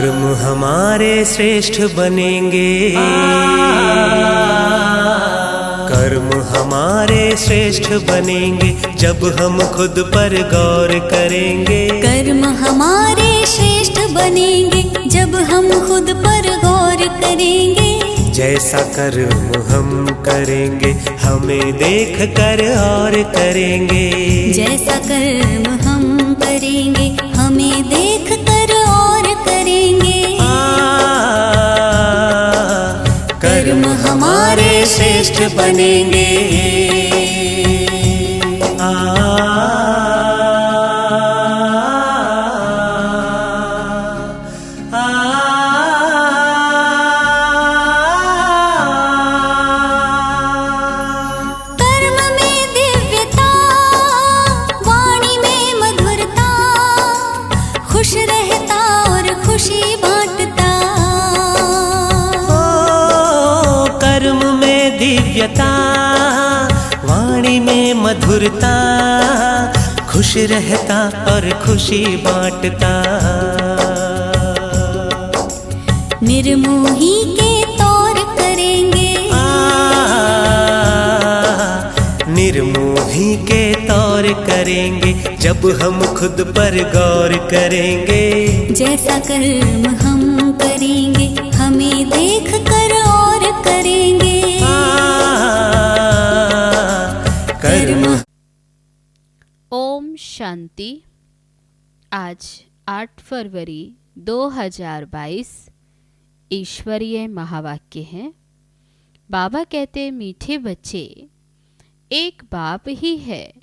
कर्म हमारे श्रेष्ठ बनेंगे, कर्म हमारे श्रेष्ठ बनेंगे जब हम खुद पर गौर करेंगे। कर्म हमारे श्रेष्ठ बनेंगे जब हम खुद पर गौर करेंगे। जैसा कर्म हम करेंगे हमें देख कर और करेंगे। जैसा कर्म हम करेंगे हमें देख कर और करेंगे। कर्म हमारे श्रेष्ठ बनेंगे। वाणी में मधुरता, खुश रहता और खुशी बांटता। निर्मोही के तौर करेंगे, निर्मोही के तौर करेंगे जब हम खुद पर गौर करेंगे। जैसा कर्म हम करेंगे हमें देख कर और करेंगे। ओम शांति। आज 8 फरवरी 2022 ईश्वरीय महावाक्य हैं। बाबा कहते, मीठे बच्चे, एक बाप ही है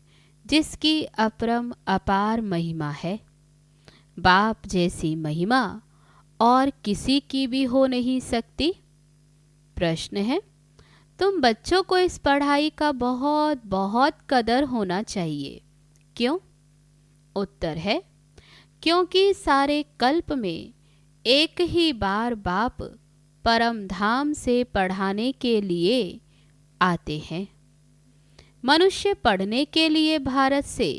जिसकी अपरम अपार महिमा है। बाप जैसी महिमा और किसी की भी हो नहीं सकती। प्रश्न है, तुम बच्चों को इस पढ़ाई का बहुत बहुत कदर होना चाहिए। क्यों? उत्तर है, क्योंकि सारे कल्प में एक ही बार बाप परम धाम से पढ़ाने के लिए आते हैं। मनुष्य पढ़ने के लिए भारत से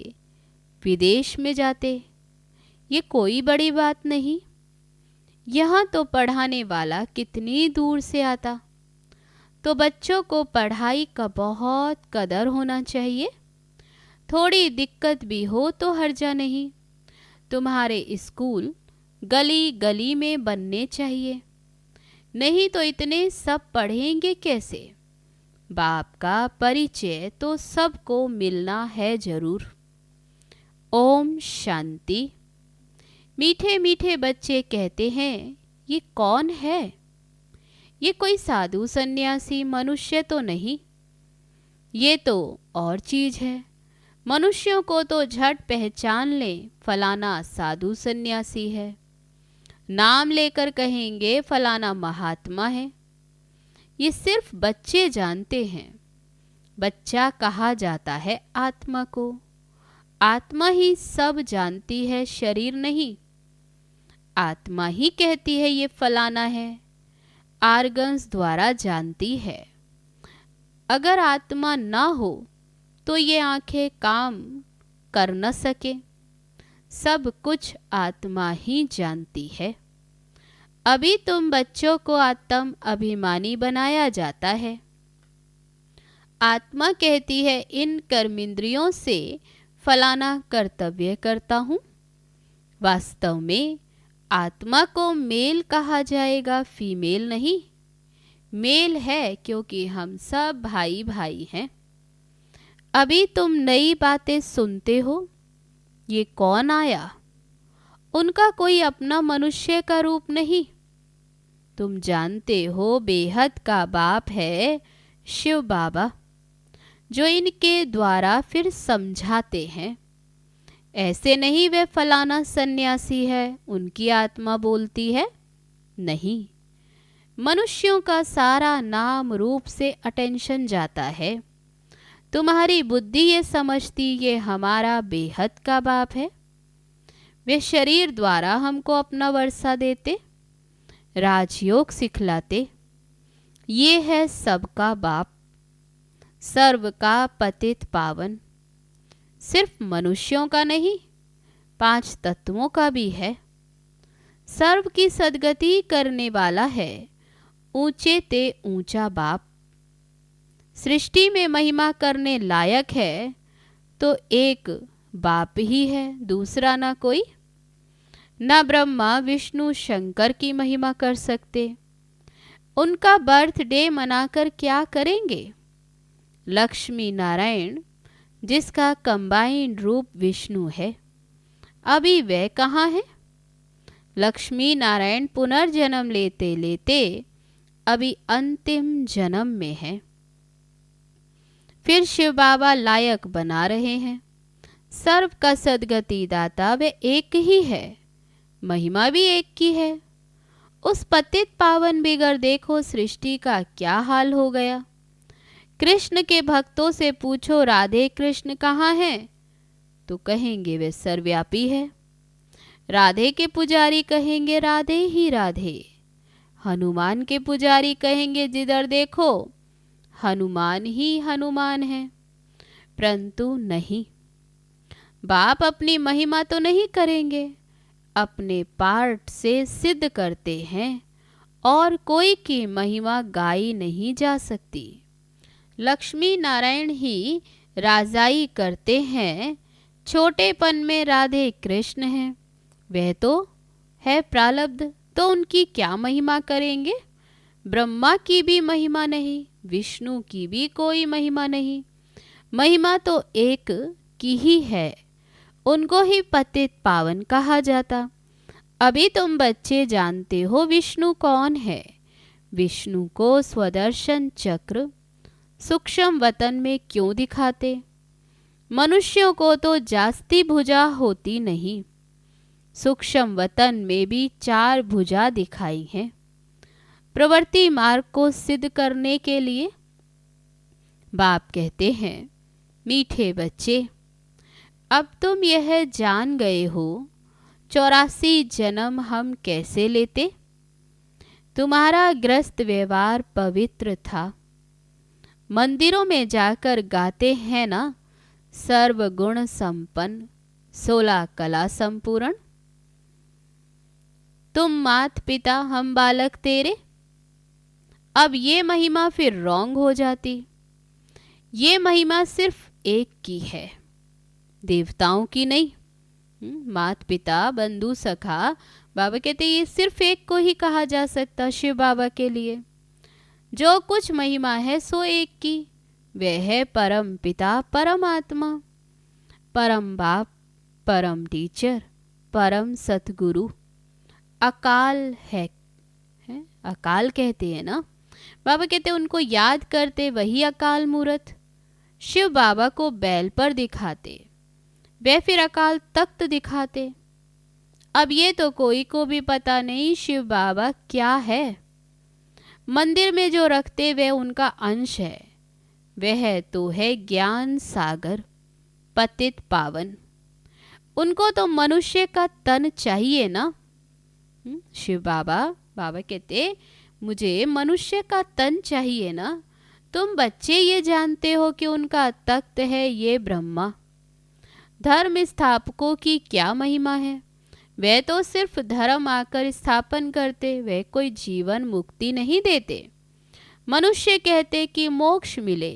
विदेश में जाते, ये कोई बड़ी बात नहीं। यहाँ तो पढ़ाने वाला कितनी दूर से आता। तो बच्चों को पढ़ाई का बहुत कदर होना चाहिए। थोड़ी दिक्कत भी हो तो हर्जा नहीं। तुम्हारे स्कूल गली गली में बनने चाहिए, नहीं तो इतने सब पढ़ेंगे कैसे? बाप का परिचय तो सबको मिलना है जरूर। ओम शांति। मीठे मीठे बच्चे कहते हैं, ये कौन है? ये कोई साधु सन्यासी मनुष्य तो नहीं, ये तो और चीज है। मनुष्यों को तो झट पहचान ले, फलाना साधु सन्यासी है। नाम लेकर कहेंगे फलाना महात्मा है। ये सिर्फ बच्चे जानते हैं। बच्चा कहा जाता है आत्मा को। आत्मा ही सब जानती है, शरीर नहीं। आत्मा ही कहती है ये फलाना है, आर्गन्स द्वारा जानती है। अगर आत्मा ना हो तो ये आंखें काम कर न सके। सब कुछ आत्मा ही जानती है। अभी तुम बच्चों को आत्म अभिमानी बनाया जाता है। आत्मा कहती है इन कर्मेंद्रियों से फलाना कर्तव्य करता हूँ। वास्तव में आत्मा को मेल कहा जाएगा, फीमेल नहीं। मेल है क्योंकि हम सब भाई भाई हैं। अभी तुम नई बातें सुनते हो। ये कौन आया? उनका कोई अपना मनुष्य का रूप नहीं। तुम जानते हो बेहद का बाप है शिव बाबा, जो इनके द्वारा फिर समझाते हैं। ऐसे नहीं वे फलाना सन्यासी है, उनकी आत्मा बोलती है, नहीं। मनुष्यों का सारा नाम रूप से अटेंशन जाता है। तुम्हारी बुद्धि ये समझती ये हमारा बेहद का बाप है। वे शरीर द्वारा हमको अपना वर्षा देते, राजयोग सिखलाते। ये है सबका बाप, सर्व का पतित पावन। सिर्फ मनुष्यों का नहीं, 5 तत्वों का भी है। सर्व की सद्गति करने वाला है, ऊंचे ते ऊंचा बाप। सृष्टि में महिमा करने लायक है तो एक बाप ही है, दूसरा ना कोई। न ब्रह्मा विष्णु शंकर की महिमा कर सकते, उनका बर्थडे मनाकर क्या करेंगे। लक्ष्मी नारायण जिसका कंबाइंड रूप विष्णु है, अभी वह कहाँ है। लक्ष्मी नारायण पुनर्जन्म लेते लेते अभी अंतिम जन्म में है। फिर शिव बाबा लायक बना रहे हैं। सर्व का सद्गति दाता वे एक ही है, महिमा भी एक की है। उस पतित पावन बिगर देखो सृष्टि का क्या हाल हो गया। कृष्ण के भक्तों से पूछो राधे कृष्ण कहाँ हैं, तो कहेंगे वे सर्वव्यापी है। राधे के पुजारी कहेंगे राधे ही राधे। हनुमान के पुजारी कहेंगे जिधर देखो हनुमान ही हनुमान है। परंतु नहीं, बाप अपनी महिमा तो नहीं करेंगे, अपने पार्ट से सिद्ध करते हैं और कोई की महिमा गाई नहीं जा सकती। लक्ष्मी नारायण ही राजाई करते हैं। छोटेपन में राधे कृष्ण हैं, वह तो है प्रारब्ध, तो उनकी क्या महिमा करेंगे। ब्रह्मा की भी महिमा नहीं, विष्णु की भी कोई महिमा नहीं। महिमा तो एक की ही है, उनको ही पतित पावन कहा जाता। अभी तुम बच्चे जानते हो विष्णु कौन है। विष्णु को स्वदर्शन चक्र सूक्ष्म वतन में क्यों दिखाते। मनुष्यों को तो जास्ती भुजा होती नहीं, सूक्ष्म वतन में भी 4 भुजा दिखाई हैं। प्रवृत्ति मार्ग को सिद्ध करने के लिए बाप कहते हैं, मीठे बच्चे अब तुम यह जान गए हो 84 जन्म हम कैसे लेते। तुम्हारा ग्रस्त व्यवहार पवित्र था। मंदिरों में जाकर गाते हैं ना, सर्वगुण संपन्न 16 कला संपूर्ण। तुम मात पिता हम बालक तेरे। अब ये महिमा फिर रॉन्ग हो जाती। ये महिमा सिर्फ एक की है, देवताओं की नहीं। मात पिता बंधु सखा, बाबा कहते ये सिर्फ एक को ही कहा जा सकता शिव बाबा के लिए। जो कुछ महिमा है सो एक की, वह है परम पिता परमात्मा, परम बाप, परम टीचर, परम सतगुरु। अकाल है अकाल कहते हैं ना, बाबा कहते उनको याद करते वही अकाल मूर्त। शिव बाबा को बैल पर दिखाते, वे फिर अकाल तख्त दिखाते। अब ये तो कोई को भी पता नहीं शिव बाबा क्या है। मंदिर में जो रखते वे उनका अंश है, वह तो है ज्ञान सागर पतित पावन। उनको तो मनुष्य का तन चाहिए ना। शिव बाबा कहते मुझे मनुष्य का तन चाहिए ना। तुम बच्चे ये जानते हो कि उनका तख्त है ये ब्रह्मा। धर्म स्थापकों की क्या महिमा है। वे तो सिर्फ धर्म आकर स्थापन करते, वे कोई जीवन मुक्ति नहीं देते। मनुष्य कहते कि मोक्ष मिले,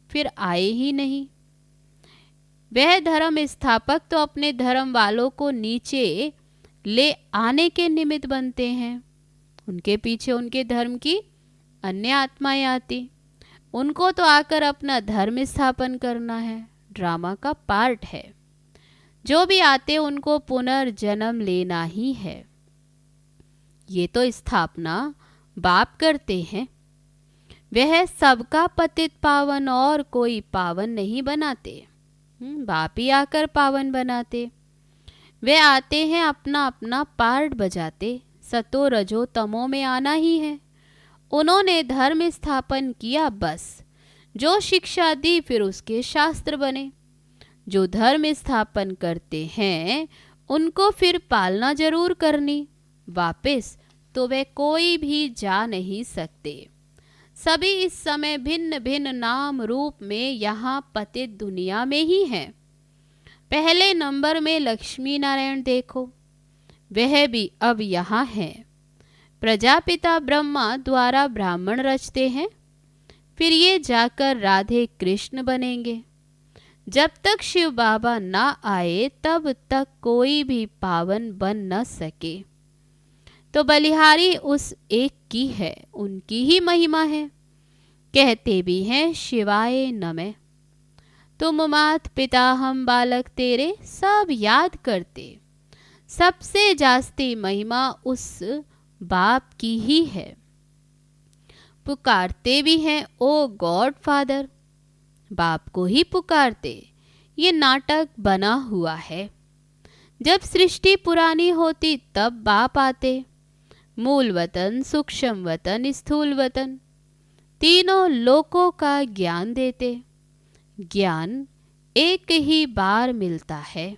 फिर आए ही नहीं। वह धर्म स्थापक तो अपने धर्म वालों को नीचे ले आने के निमित्त बनते हैं। उनके पीछे उनके धर्म की अन्य आत्माएं आती, उनको तो आकर अपना धर्म स्थापन करना है, ड्रामा का पार्ट है। जो भी आते उनको पुनर्जन्म लेना ही है। ये तो स्थापना बाप करते हैं, वह सबका पतित पावन और कोई पावन नहीं बनाते। बाप ही आकर पावन बनाते। वे आते हैं अपना अपना पार्ट बजाते, सतो रजो तमो में आना ही है। उन्होंने धर्म स्थापन किया, बस जो शिक्षा दी फिर उसके शास्त्र बने। जो धर्म स्थापन करते हैं उनको फिर पालना जरूर करनी, वापस तो वे कोई भी जा नहीं सकते। सभी इस समय भिन्न भिन्न नाम रूप में यहाँ पतित दुनिया में ही हैं। पहले नंबर में लक्ष्मी नारायण देखो, वह भी अब यहाँ है। प्रजापिता ब्रह्मा द्वारा ब्राह्मण रचते हैं, फिर ये जाकर राधे कृष्ण बनेंगे। जब तक शिव बाबा ना आए तब तक कोई भी पावन बन न सके। तो बलिहारी उस एक की है, उनकी ही महिमा है। कहते भी हैं शिवाय नमः। तुम मात पिता हम बालक तेरे, सब याद करते। सबसे जास्ती महिमा उस बाप की ही है। पुकारते भी हैं ओ गॉड फादर, बाप को ही पुकारते। ये नाटक बना हुआ है। जब सृष्टि पुरानी होती तब बाप आते। मूल वतन, सूक्ष्म वतन, स्थूल वतन, तीनों लोकों का ज्ञान देते। ज्ञान एक ही बार मिलता है,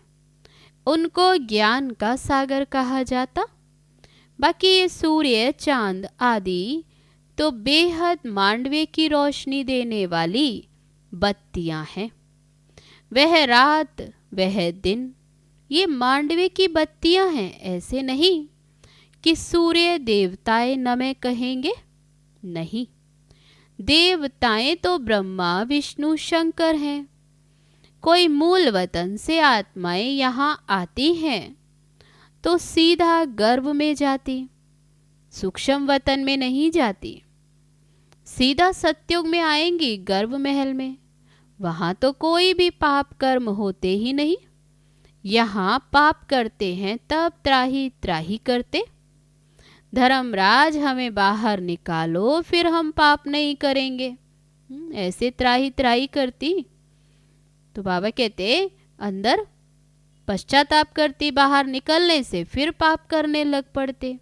उनको ज्ञान का सागर कहा जाता। बाकी ये सूर्य, चांद आदि तो बेहद मांडवे की रोशनी देने वाली बत्तियां हैं। वह रात वह दिन, ये मांडवे की बत्तियां हैं। ऐसे नहीं कि सूर्य देवताएं नमः कहेंगे, नहीं। देवताएं तो ब्रह्मा विष्णु शंकर हैं। कोई मूल वतन से आत्माएं यहाँ आती हैं तो सीधा गर्भ में जाती, सूक्ष्म वतन में नहीं जाती। सीधा सत्युग में आएंगी गर्भ महल में। वहां तो कोई भी पाप कर्म होते ही नहीं। यहाँ पाप करते हैं तब त्राही त्राही करते। धर्मराज हमें बाहर निकालो फिर हम पाप नहीं करेंगे, ऐसे त्राही त्राही करती। तो बाबा कहते अंदर पश्चाताप करती, बाहर निकलने से फिर पाप करने लग पड़ते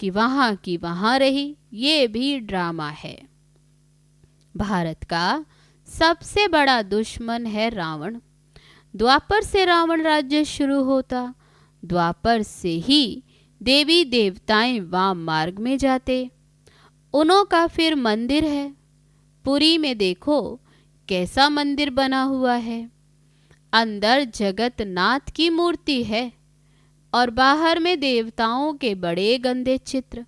कि वहां की वहां रही। ये भी ड्रामा है। भारत का सबसे बड़ा दुश्मन है रावण। द्वापर से रावण राज्य शुरू होता। द्वापर से ही देवी देवताएं वाम मार्ग में जाते। उन्हों का फिर मंदिर है। पुरी में देखो कैसा मंदिर बना हुआ है। अंदर जगतनाथ की मूर्ति है और बाहर में देवताओं के बड़े गंदे चित्र।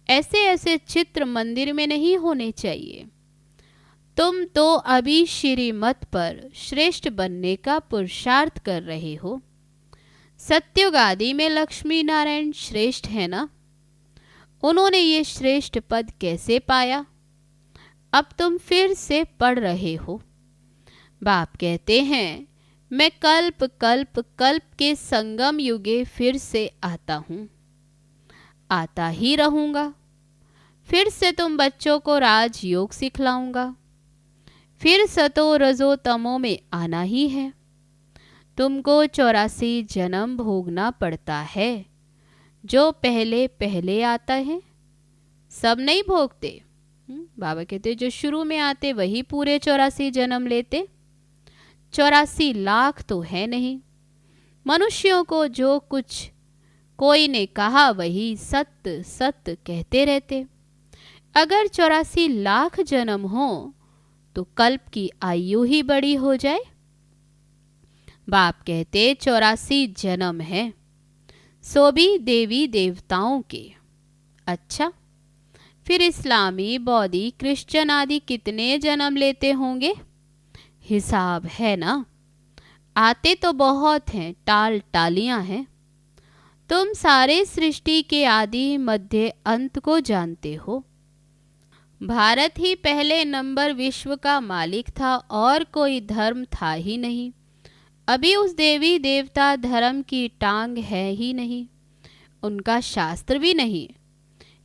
ऐसे ऐसे चित्र मंदिर में नहीं होने चाहिए। तुम तो अभी श्रीमत पर श्रेष्ठ बनने का पुरुषार्थ कर रहे हो। सत्युग आदि में लक्ष्मी नारायण श्रेष्ठ है ना। उन्होंने ये श्रेष्ठ पद कैसे पाया? अब तुम फिर से पढ़ रहे हो। बाप कहते हैं मैं कल्प कल्प कल्प के संगम युगे फिर से आता हूँ, आता ही रहूँगा। फिर से तुम बच्चों को राजयोग सिखलाऊंगा। फिर सतो रजो तमो में आना ही है। तुमको 84 जन्म भोगना पड़ता है। जो पहले पहले आता है सब नहीं भोगते। बाबा कहते जो शुरू में आते वही पूरे 84 जन्म लेते। 84 लाख तो है नहीं। मनुष्यों को जो कुछ कोई ने कहा वही सत्य सत्य कहते रहते। अगर 84 लाख जन्म हो तो कल्प की आयु ही बड़ी हो जाए। बाप कहते 84 जन्म है, सो भी देवी देवताओं के। अच्छा, फिर इस्लामी, बौद्धी, क्रिश्चियन आदि कितने जन्म लेते होंगे? हिसाब है ना। आते तो बहुत हैं, टाल टालियां हैं। तुम सारे सृष्टि के आदि मध्य अंत को जानते हो। भारत ही पहले नंबर विश्व का मालिक था और कोई धर्म था ही नहीं। अभी उस देवी देवता धर्म की टांग है ही नहीं, उनका शास्त्र भी नहीं।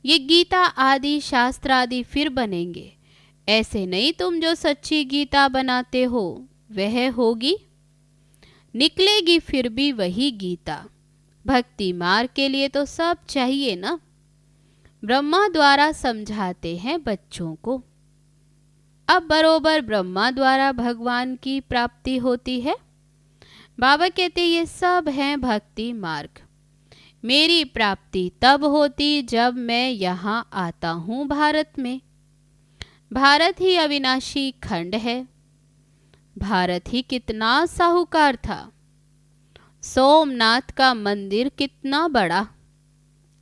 ये गीता आदि शास्त्र आदि फिर बनेंगे। ऐसे नहीं तुम जो सच्ची गीता बनाते हो वह होगी, निकलेगी फिर भी वही गीता। भक्ति मार्ग के लिए तो सब चाहिए ना। ब्रह्मा द्वारा समझाते हैं बच्चों को। अब बरोबर ब्रह्मा द्वारा भगवान की प्राप्ति होती है। बाबा कहते ये सब हैं भक्ति मार्ग। मेरी प्राप्ति तब होती जब मैं यहाँ आता हूँ भारत में। भारत ही अविनाशी खंड है। भारत ही कितना साहूकार था। सोमनाथ का मंदिर कितना बड़ा,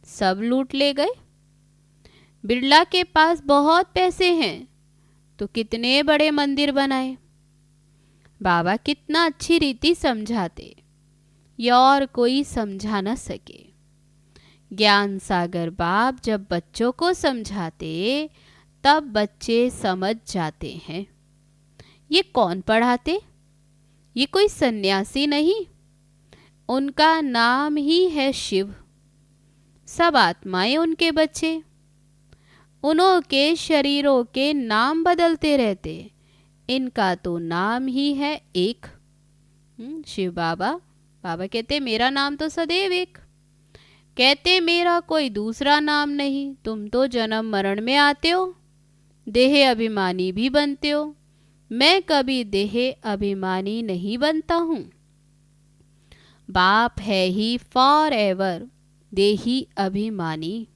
सब लूट ले गए। बिरला के पास बहुत पैसे हैं तो कितने बड़े मंदिर बनाए। बाबा कितना अच्छी रीति समझाते, ये और कोई समझा न सके। ज्ञान सागर बाप जब बच्चों को समझाते तब बच्चे समझ जाते हैं। ये कौन पढ़ाते? ये कोई सन्यासी नहीं, उनका नाम ही है शिव। सब आत्माएं उनके बच्चे, उनके शरीरों के नाम बदलते रहते, इनका तो नाम ही है एक। शिव बाबा कहते मेरा नाम तो सदैव एक। कहते मेरा कोई दूसरा नाम नहीं, तुम तो जन्म मरण में आते हो, देह अभिमानी भी बनते हो। मैं कभी देह अभिमानी नहीं बनता हूँ। बाप है ही फॉर एवर देही अभिमानी,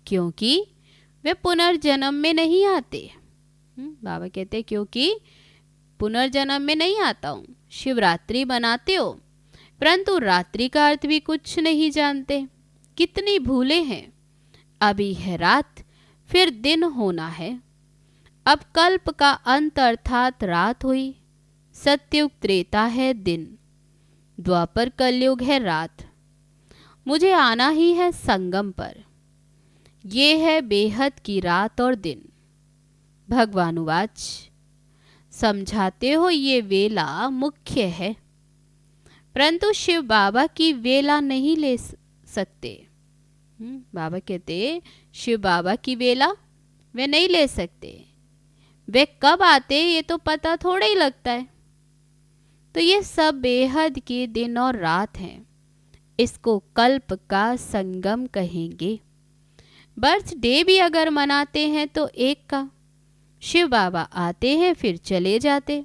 क्योंकि वे पुनर्जन्म में नहीं आते। बाबा कहते क्योंकि पुनर्जन्म में नहीं आता हूँ। शिवरात्रि मनाते हो परंतु रात्रि का अर्थ भी कुछ नहीं जानते। कितनी भूले हैं। अभी है रात, फिर दिन होना है। अब कल्प का अंत अर्थात रात हुई। सतयुग त्रेता है दिन, द्वापर कलयुग है रात। मुझे आना ही है संगम पर। ये है बेहद की रात और दिन। भगवानुवाच समझाते हो ये वेला मुख्य है, परंतु शिव बाबा की वेला नहीं ले सकते। बाबा कहते शिव बाबा की वेला वे नहीं ले सकते। वे कब आते ये तो पता थोड़ा ही लगता है। तो ये सब बेहद के दिन और रात हैं। इसको कल्प का संगम कहेंगे। बर्थडे भी अगर मनाते हैं तो एक का। शिव बाबा आते हैं फिर चले जाते।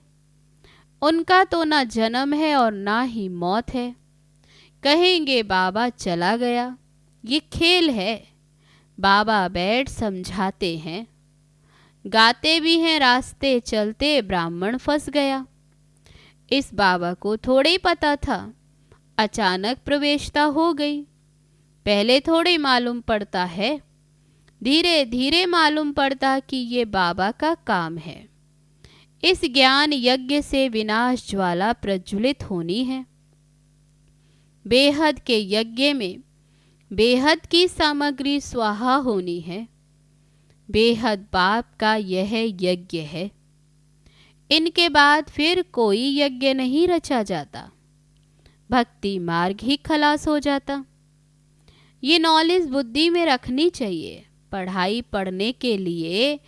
उनका तो ना जन्म है और ना ही मौत है। कहेंगे बाबा चला गया, ये खेल है। बाबा बैठ समझाते हैं। गाते भी हैं रास्ते चलते ब्राह्मण फंस गया। इस बाबा को थोड़े ही पता था, अचानक प्रवेशता हो गई। पहले थोड़े मालूम पड़ता है, धीरे धीरे मालूम पड़ता कि ये बाबा का काम है। इस ज्ञान यज्ञ से विनाश ज्वाला प्रज्वलित होनी है। बेहद के यज्ञ में बेहद की सामग्री स्वाहा होनी है। बेहद बाप का यह यज्ञ है। इनके बाद फिर कोई यज्ञ नहीं रचा जाता। भक्ति मार्ग ही खलास हो जाता। ये नॉलेज बुद्धि में रखनी चाहिए। पढ़ाई पढ़ने के लिए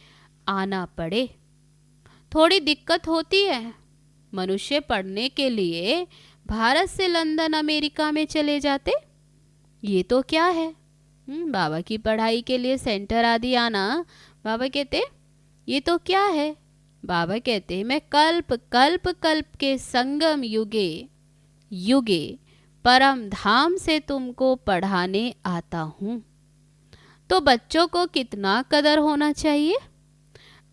आना पड़े। थोड़ी दिक्कत होती है। मनुष्य पढ़ने के लिए भारत से लंदन अमेरिका में चले जाते, ये तो क्या है। बाबा की पढ़ाई के लिए सेंटर आदि आना, बाबा कहते ये तो क्या है। बाबा कहते मैं कल्प कल्प कल्प के संगम युगे युगे परम धाम से तुमको पढ़ाने आता हूँ। तो बच्चों को कितना कदर होना चाहिए।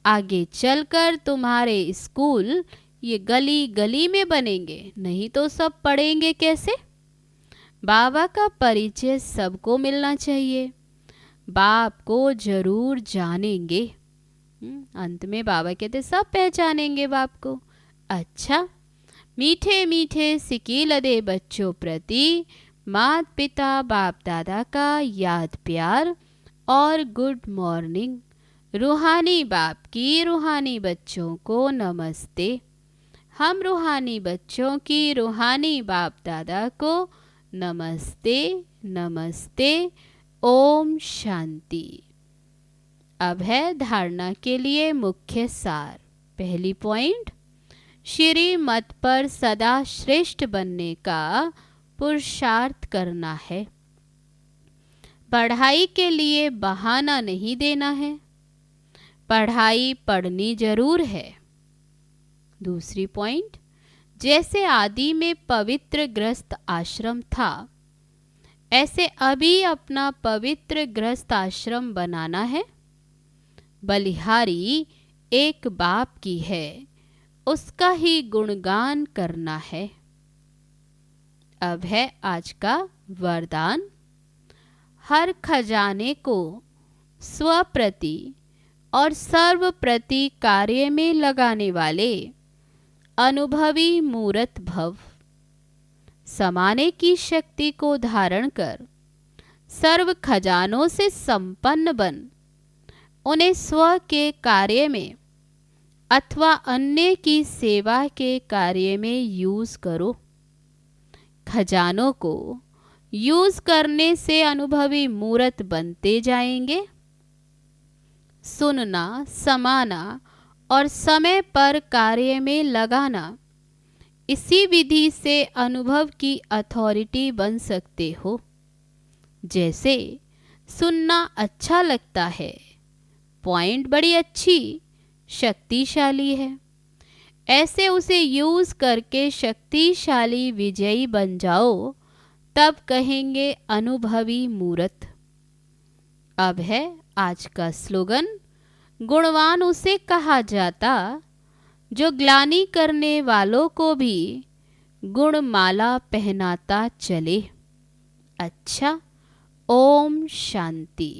आगे चलकर तुम्हारे स्कूल ये गली गली में बनेंगे, नहीं तो सब पढ़ेंगे कैसे। बाबा का परिचय सबको मिलना चाहिए। बाप को जरूर जानेंगे। अंत में बाबा कहते सब पहचानेंगे बाप को। अच्छा, मीठे मीठे सिकील दे बच्चों प्रति मात पिता बाप दादा का याद प्यार और गुड मॉर्निंग। रूहानी बाप की रूहानी बच्चों को नमस्ते। हम रूहानी बच्चों की रूहानी बाप दादा को नमस्ते नमस्ते। ओम शांति। अब है धारणा के लिए मुख्य सार। पहली पॉइंट, श्री मत पर सदा श्रेष्ठ बनने का पुरुषार्थ करना है। पढ़ाई के लिए बहाना नहीं देना है। पढ़ाई पढ़नी जरूर है। दूसरी पॉइंट, जैसे आदि में पवित्र गृहस्थ आश्रम था, ऐसे अभी अपना पवित्र गृहस्थ आश्रम बनाना है। बलिहारी एक बाप की है, उसका ही गुणगान करना है। अब है आज का वरदान। हर खजाने को स्वप्रति और सर्वप्रति कार्य में लगाने वाले अनुभवी मूरत भव। समाने की शक्ति को धारण कर सर्व खजानों से संपन्न बन उन्हें स्व के कार्य में अथवा अन्य की सेवा के कार्य में यूज करो। खजानों को यूज करने से अनुभवी मूरत बनते जाएंगे। सुनना, समाना और समय पर कार्य में लगाना, इसी विधि से अनुभव की अथॉरिटी बन सकते हो। जैसे सुनना अच्छा लगता है, पॉइंट बड़ी अच्छी शक्तिशाली है, ऐसे उसे यूज करके शक्तिशाली विजयी बन जाओ, तब कहेंगे अनुभवी मूरत। अब है आज का स्लोगन। गुणवान उसे कहा जाता जो ग्लानि करने वालों को भी गुणमाला पहनाता चले। अच्छा, ओम शांति।